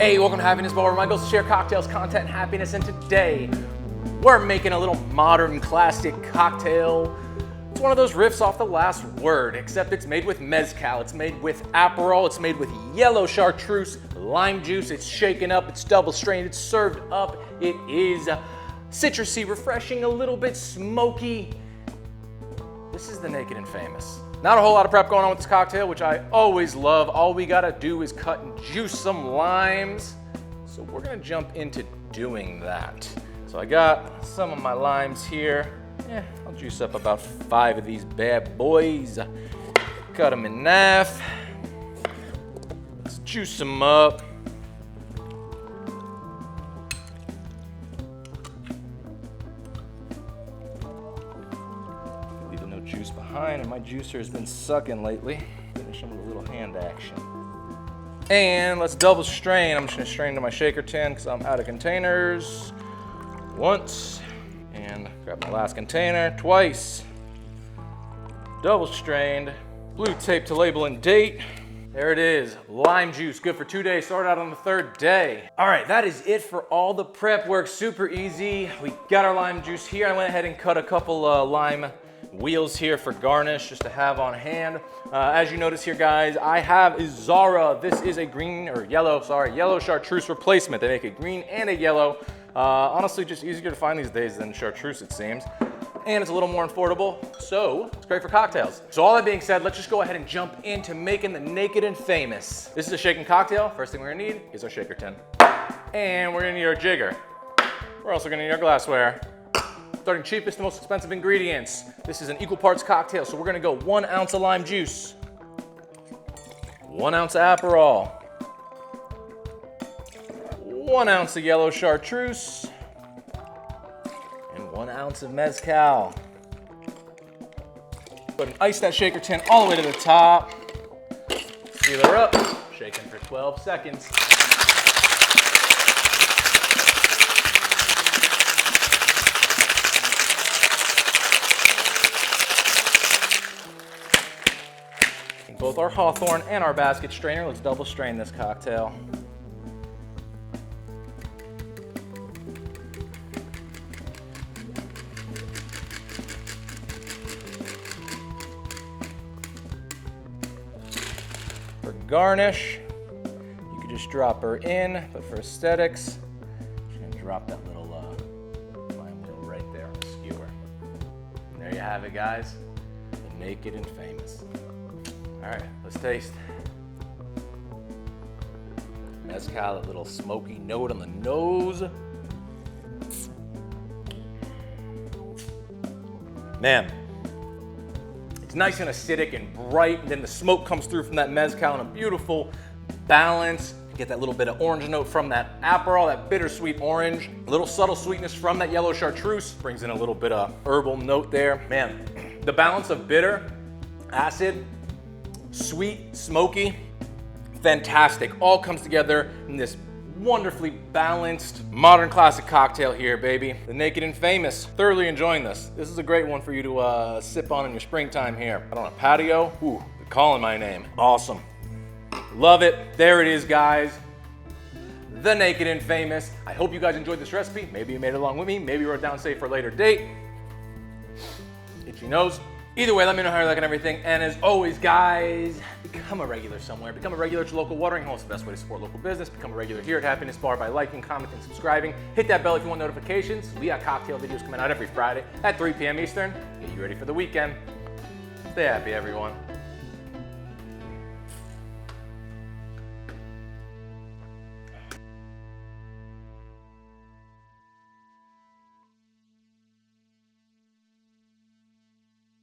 Hey, welcome to Happiness Bar, where my goal is to share cocktails, content, and happiness, and today we're making a little modern classic cocktail. It's one of those riffs off the last word, except it's made with Mezcal, it's made with Aperol, it's made with Yellow Chartreuse, lime juice, it's shaken up, it's double strained, it's served up, it is citrusy, refreshing, a little bit smoky. This is the Naked and Famous. Not a whole lot of prep going on with this cocktail, which I always love. All we gotta do is cut and juice some limes. So we're gonna jump into doing that. So I got some of my limes here. I'll juice up about 5 of these bad boys. Cut them in half. Let's juice them up. Juice behind, and my juicer has been sucking lately. Finish them with a little hand action. And let's double strain. I'm just gonna strain to my shaker tin because I'm out of containers. Once, and grab my last container, twice. Double strained, blue tape to label and date. There it is, lime juice, good for 2 days, started out on the 3rd day. All right, that is it for all the prep work, super easy. We got our lime juice here. I went ahead and cut a couple lime wheels here for garnish, just to have on hand. As you notice here, guys, I have Zara. This is a yellow chartreuse replacement. They make a green and a yellow. Honestly, just easier to find these days than chartreuse, it seems. And it's a little more affordable, so it's great for cocktails. So all that being said, let's just go ahead and jump into making the Naked and Famous. This is a shaken cocktail. First thing we're gonna need is our shaker tin. And we're gonna need our jigger. We're also gonna need our glassware. Starting cheapest to most expensive ingredients. This is an equal parts cocktail, so we're gonna go 1 ounce of lime juice, 1 ounce of Aperol, 1 ounce of yellow chartreuse, and 1 ounce of Mezcal. Go ahead and ice that shaker tin all the way to the top. Seal her up, shaking for 12 seconds. Both our Hawthorne and our basket strainer. Let's double strain this cocktail. For garnish, you could just drop her in, but for aesthetics, I'm gonna drop that little lime wheel right there on the skewer. And there you have it, guys. The Naked and Famous. All right, let's taste. Mezcal, a little smoky note on the nose. Man, it's nice and acidic and bright, and then the smoke comes through from that Mezcal in a beautiful balance. You get that little bit of orange note from that Aperol, that bittersweet orange. A little subtle sweetness from that yellow chartreuse. Brings in a little bit of herbal note there. Man, the balance of bitter, acid, sweet, smoky, fantastic. All comes together in this wonderfully balanced modern classic cocktail here, baby. The Naked and Famous. Thoroughly enjoying this. This is a great one for you to sip on in your springtime here. Out on a patio. Ooh, they're calling my name. Awesome. Love it. There it is, guys. The Naked and Famous. I hope you guys enjoyed this recipe. Maybe you made it along with me. Maybe you wrote it down safe for a later date. Itchy nose. Either way, let me know how you're liking everything. And as always, guys, become a regular somewhere. Become a regular at your local watering hole. It's the best way to support local business. Become a regular here at Happiness Bar by liking, commenting, subscribing. Hit that bell if you want notifications. We got cocktail videos coming out every Friday at 3 p.m. Eastern. Get you ready for the weekend. Stay happy, everyone.